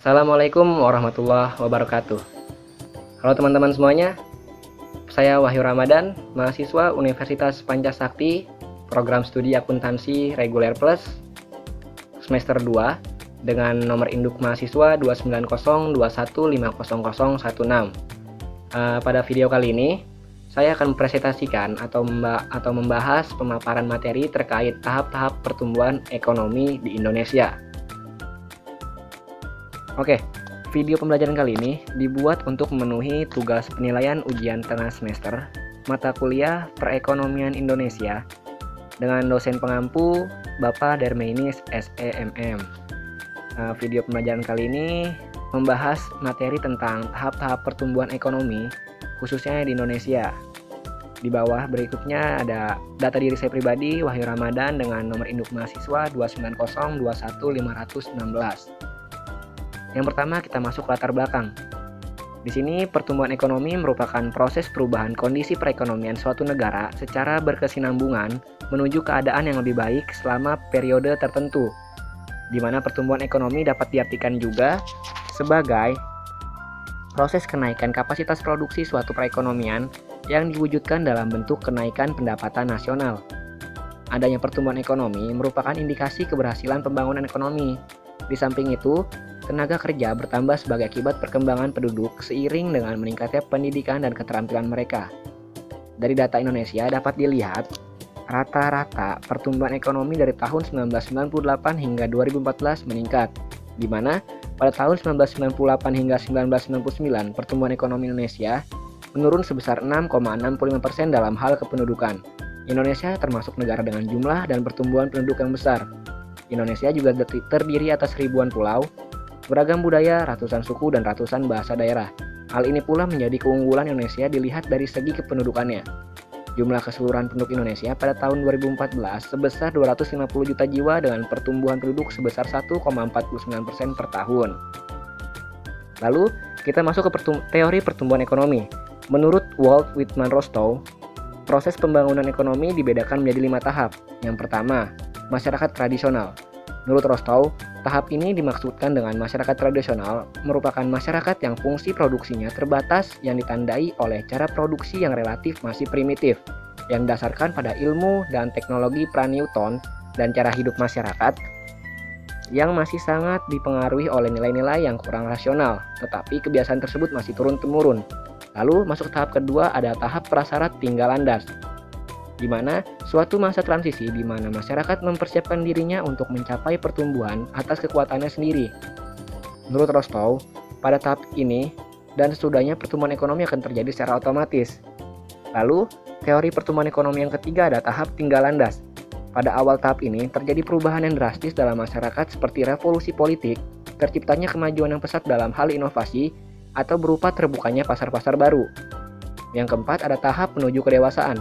Assalamualaikum warahmatullahi wabarakatuh. Halo teman-teman semuanya, saya Wahyu Ramadan, mahasiswa Universitas Pancasakti, program studi akuntansi reguler plus, semester 2, dengan nomor induk mahasiswa 29021500016. Pada video kali ini, saya akan mempresentasikan atau membahas pemaparan materi terkait tahap-tahap pertumbuhan ekonomi di Indonesia. Oke, video pembelajaran kali ini dibuat untuk memenuhi tugas penilaian ujian tengah semester mata kuliah Perekonomian Indonesia dengan dosen pengampu Bapak Darmainis SEMM. Video pembelajaran kali ini membahas materi tentang tahap-tahap pertumbuhan ekonomi khususnya di Indonesia. Di bawah berikutnya ada data diri saya pribadi, Wahyu Ramadan, dengan nomor induk mahasiswa 290211516. Yang pertama, kita masuk latar belakang. Di sini pertumbuhan ekonomi merupakan proses perubahan kondisi perekonomian suatu negara secara berkesinambungan menuju keadaan yang lebih baik selama periode tertentu, di mana pertumbuhan ekonomi dapat diartikan juga sebagai proses kenaikan kapasitas produksi suatu perekonomian yang diwujudkan dalam bentuk kenaikan pendapatan nasional. Adanya pertumbuhan ekonomi merupakan indikasi keberhasilan pembangunan ekonomi. Di samping itu, tenaga kerja bertambah sebagai akibat perkembangan penduduk seiring dengan meningkatnya pendidikan dan keterampilan mereka. Dari data Indonesia dapat dilihat, rata-rata pertumbuhan ekonomi dari tahun 1998 hingga 2014 meningkat, di mana pada tahun 1998 hingga 1999 pertumbuhan ekonomi Indonesia menurun sebesar 6,65% dalam hal kependudukan. Indonesia termasuk negara dengan jumlah dan pertumbuhan penduduk yang besar. Indonesia juga terdiri atas ribuan pulau, beragam budaya, ratusan suku, dan ratusan bahasa daerah. Hal ini pula menjadi keunggulan Indonesia dilihat dari segi kependudukannya. Jumlah keseluruhan penduduk Indonesia pada tahun 2014 sebesar 250 juta jiwa dengan pertumbuhan penduduk sebesar 1,49% per tahun. Lalu, kita masuk ke teori pertumbuhan ekonomi. Menurut Walt Whitman Rostow, proses pembangunan ekonomi dibedakan menjadi 5 tahap. Yang pertama, masyarakat tradisional. Menurut Rostow, tahap ini dimaksudkan dengan masyarakat tradisional merupakan masyarakat yang fungsi produksinya terbatas yang ditandai oleh cara produksi yang relatif masih primitif, yang didasarkan pada ilmu dan teknologi pra-Newton dan cara hidup masyarakat yang masih sangat dipengaruhi oleh nilai-nilai yang kurang rasional, tetapi kebiasaan tersebut masih turun-temurun. Lalu masuk tahap kedua, ada tahap prasyarat tinggal landas, di mana suatu masa transisi di mana masyarakat mempersiapkan dirinya untuk mencapai pertumbuhan atas kekuatannya sendiri. Menurut Rostow, pada tahap ini dan sesudahnya pertumbuhan ekonomi akan terjadi secara otomatis. Lalu, teori pertumbuhan ekonomi yang ketiga ada tahap tinggal landas. Pada awal tahap ini terjadi perubahan yang drastis dalam masyarakat seperti revolusi politik, terciptanya kemajuan yang pesat dalam hal inovasi, atau berupa terbukanya pasar-pasar baru. Yang keempat ada tahap menuju kedewasaan,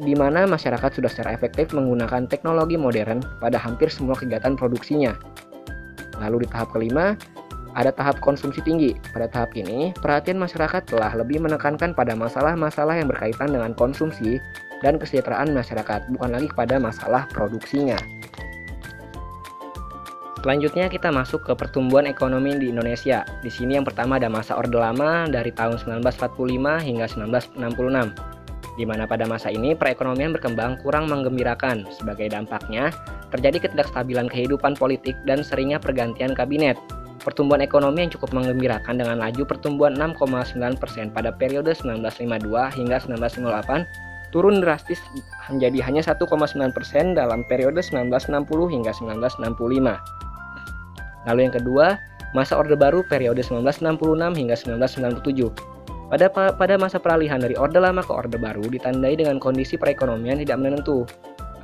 di mana masyarakat sudah secara efektif menggunakan teknologi modern pada hampir semua kegiatan produksinya. Lalu di tahap kelima, ada tahap konsumsi tinggi. Pada tahap ini, perhatian masyarakat telah lebih menekankan pada masalah-masalah yang berkaitan dengan konsumsi dan kesejahteraan masyarakat, bukan lagi pada masalah produksinya. Selanjutnya kita masuk ke pertumbuhan ekonomi di Indonesia. Di sini yang pertama ada masa Orde Lama dari tahun 1945 hingga 1966. Di mana pada masa ini perekonomian berkembang kurang menggembirakan. Sebagai dampaknya, terjadi ketidakstabilan kehidupan politik dan seringnya pergantian kabinet. Pertumbuhan ekonomi yang cukup menggembirakan dengan laju pertumbuhan 6,9% pada periode 1952 hingga 1958 turun drastis menjadi hanya 1,9% dalam periode 1960 hingga 1965. Lalu yang kedua, masa Orde Baru periode 1966 hingga 1997. Pada masa peralihan dari Orde Lama ke Orde Baru ditandai dengan kondisi perekonomian tidak menentu.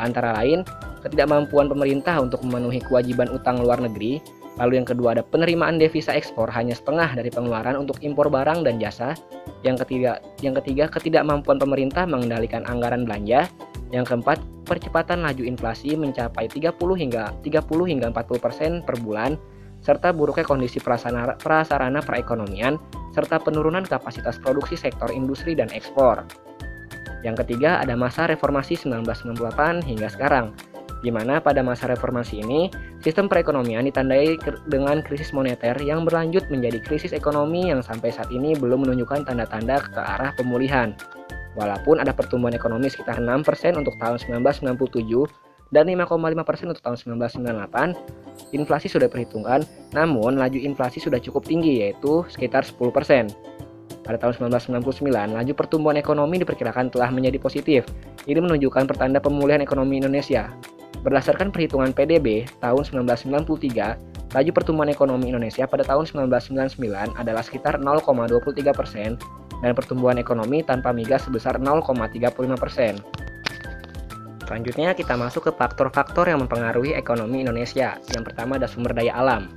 Antara lain, ketidakmampuan pemerintah untuk memenuhi kewajiban utang luar negeri. Lalu yang kedua ada penerimaan devisa ekspor hanya setengah dari pengeluaran untuk impor barang dan jasa. Yang ketiga ketidakmampuan pemerintah mengendalikan anggaran belanja. Yang keempat, percepatan laju inflasi mencapai 30 hingga 40% per bulan, serta buruknya kondisi prasarana perekonomian, serta penurunan kapasitas produksi sektor industri dan ekspor. Yang ketiga ada masa reformasi 1998 hingga sekarang. di mana pada masa reformasi ini, sistem perekonomian ditandai dengan krisis moneter yang berlanjut menjadi krisis ekonomi yang sampai saat ini belum menunjukkan tanda-tanda ke arah pemulihan. Walaupun ada pertumbuhan ekonomi sekitar 6% untuk tahun 1997 dan 5,5% untuk tahun 1998, inflasi sudah diperhitungkan, namun laju inflasi sudah cukup tinggi yaitu sekitar 10%. Pada tahun 1999, laju pertumbuhan ekonomi diperkirakan telah menjadi positif. Ini menunjukkan pertanda pemulihan ekonomi Indonesia. Berdasarkan perhitungan PDB tahun 1993, laju pertumbuhan ekonomi Indonesia pada tahun 1999 adalah sekitar 0,23% dan pertumbuhan ekonomi tanpa migas sebesar 0,35%. Selanjutnya kita masuk ke faktor-faktor yang mempengaruhi ekonomi Indonesia. Yang pertama ada sumber daya alam.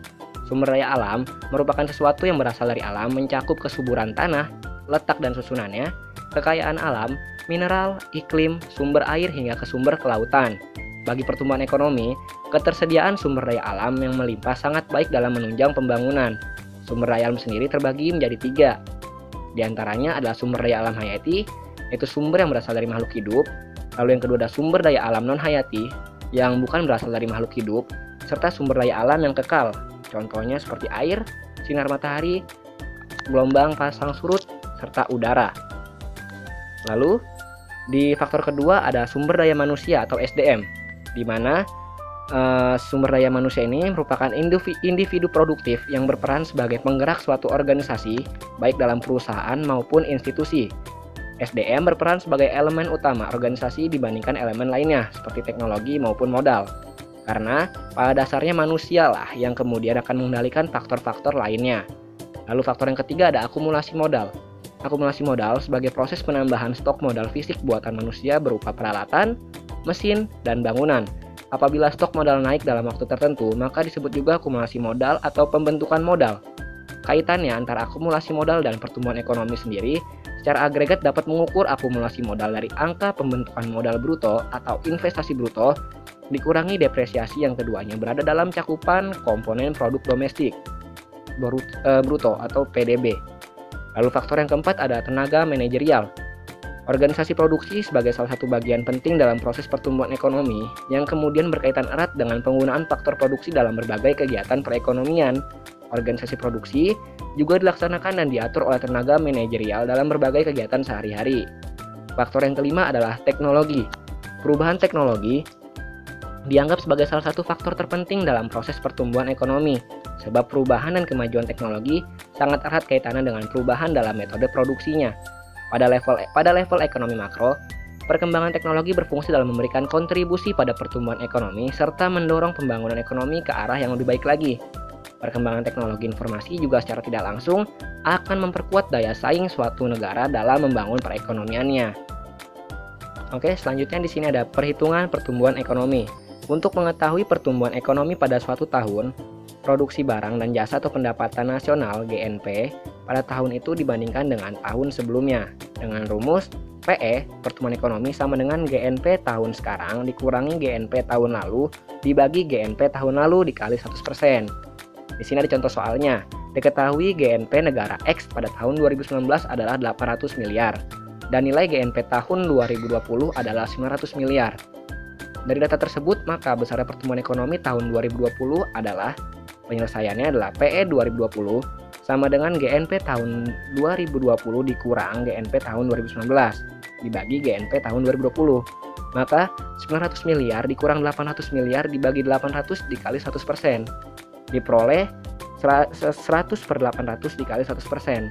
Sumber daya alam merupakan sesuatu yang berasal dari alam, mencakup kesuburan tanah, letak dan susunannya, kekayaan alam, mineral, iklim, sumber air hingga ke sumber kelautan. Bagi pertumbuhan ekonomi, ketersediaan sumber daya alam yang melimpah sangat baik dalam menunjang pembangunan. Sumber daya alam sendiri terbagi menjadi 3. Di antaranya adalah sumber daya alam hayati, yaitu sumber yang berasal dari makhluk hidup. Lalu yang kedua ada sumber daya alam non-hayati, yang bukan berasal dari makhluk hidup, serta sumber daya alam yang kekal. Contohnya seperti air, sinar matahari, gelombang pasang surut, serta udara. Lalu, di faktor kedua ada sumber daya manusia atau SDM, di mana sumber daya manusia ini merupakan individu produktif yang berperan sebagai penggerak suatu organisasi, baik dalam perusahaan maupun institusi. SDM berperan sebagai elemen utama organisasi dibandingkan elemen lainnya, seperti teknologi maupun modal. Karena pada dasarnya manusia lah yang kemudian akan mengendalikan faktor-faktor lainnya. Lalu faktor yang ketiga ada akumulasi modal. Akumulasi modal sebagai proses penambahan stok modal fisik buatan manusia berupa peralatan, mesin, dan bangunan. Apabila stok modal naik dalam waktu tertentu, maka disebut juga akumulasi modal atau pembentukan modal. Kaitannya antara akumulasi modal dan pertumbuhan ekonomi sendiri, secara agregat dapat mengukur akumulasi modal dari angka pembentukan modal bruto atau investasi bruto, dikurangi depresiasi yang keduanya berada dalam cakupan komponen produk domestik bruto atau PDB. Lalu faktor yang keempat ada tenaga manajerial. Organisasi produksi sebagai salah satu bagian penting dalam proses pertumbuhan ekonomi yang kemudian berkaitan erat dengan penggunaan faktor produksi dalam berbagai kegiatan perekonomian. Organisasi produksi juga dilaksanakan dan diatur oleh tenaga manajerial dalam berbagai kegiatan sehari-hari. Faktor yang kelima adalah teknologi. Perubahan teknologi dianggap sebagai salah satu faktor terpenting dalam proses pertumbuhan ekonomi, sebab perubahan dan kemajuan teknologi sangat erat kaitannya dengan perubahan dalam metode produksinya. Pada level ekonomi makro, perkembangan teknologi berfungsi dalam memberikan kontribusi pada pertumbuhan ekonomi serta mendorong pembangunan ekonomi ke arah yang lebih baik lagi. Perkembangan teknologi informasi juga secara tidak langsung akan memperkuat daya saing suatu negara dalam membangun perekonomiannya. Oke, selanjutnya di sini ada perhitungan pertumbuhan ekonomi. Untuk mengetahui pertumbuhan ekonomi pada suatu tahun, produksi barang dan jasa atau pendapatan nasional (GNP) pada tahun itu dibandingkan dengan tahun sebelumnya. Dengan rumus PE, pertumbuhan ekonomi sama dengan GNP tahun sekarang dikurangi GNP tahun lalu dibagi GNP tahun lalu dikali 100%. Di sini ada contoh soalnya. Diketahui GNP negara X pada tahun 2019 adalah 800 miliar dan nilai GNP tahun 2020 adalah 900 miliar. Dari data tersebut, maka besarnya pertumbuhan ekonomi tahun 2020 adalah penyelesaiannya adalah PE 2020 sama dengan GNP tahun 2020 dikurang GNP tahun 2019 dibagi GNP tahun 2020. Maka 900 miliar dikurang 800 miliar dibagi 800 dikali 100%. Diperoleh 100/800 dikali 100%.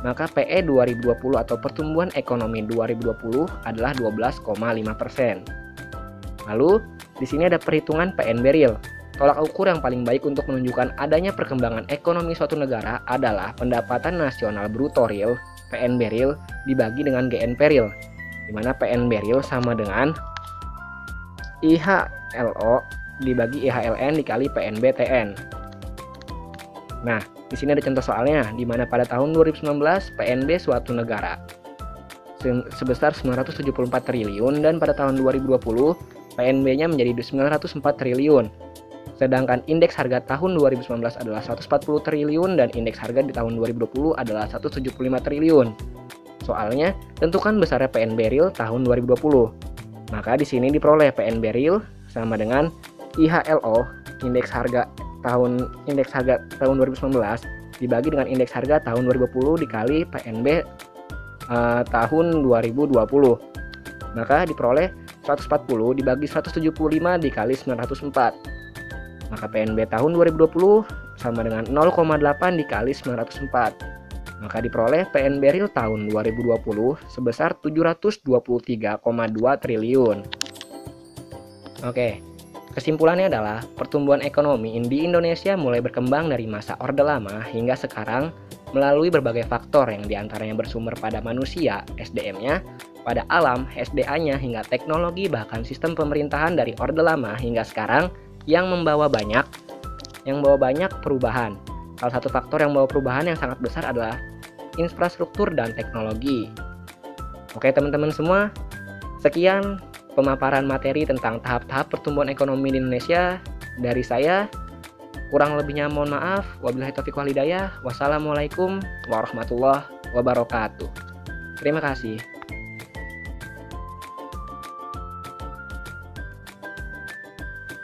Maka PE 2020 atau pertumbuhan ekonomi 2020 adalah 12,5%. Lalu, di sini ada perhitungan PNB Real. Tolak ukur yang paling baik untuk menunjukkan adanya perkembangan ekonomi suatu negara adalah pendapatan nasional bruto real (PNB Real) dibagi dengan GNP Real, di mana PNB Real sama dengan IHLO dibagi IHLN dikali PNB TN. Nah, di sini ada contoh soalnya, di mana pada tahun 2019 PNB suatu negara sebesar 974 triliun dan pada tahun 2020 PNB-nya menjadi 904 triliun. Sedangkan indeks harga tahun 2019 adalah 140 triliun dan indeks harga di tahun 2020 adalah 175 triliun. Soalnya, tentukan besarnya PNB Real tahun 2020. Maka di sini diperoleh PNB Real sama dengan IHLO, indeks harga tahun 2019 dibagi dengan indeks harga tahun 2020 dikali PNB tahun 2020. Maka diperoleh 140 dibagi 175 dikali 904. Maka PNB tahun 2020 sama dengan 0,8 dikali 904. Maka diperoleh PNB real tahun 2020 sebesar 723,2 triliun. Oke, kesimpulannya adalah pertumbuhan ekonomi di Indonesia mulai berkembang dari masa Orde Lama hingga sekarang melalui berbagai faktor yang diantaranya bersumber pada manusia, SDM-nya, pada alam, SDA-nya, hingga teknologi bahkan sistem pemerintahan dari Orde Lama hingga sekarang yang membawa banyak perubahan. Salah satu faktor yang membawa perubahan yang sangat besar adalah infrastruktur dan teknologi. Oke teman-teman semua, sekian pemaparan materi tentang tahap-tahap pertumbuhan ekonomi di Indonesia dari saya. Kurang lebihnya mohon maaf. Wabillahi taufiq wal hidayah. Wassalamualaikum warahmatullahi wabarakatuh. Terima kasih.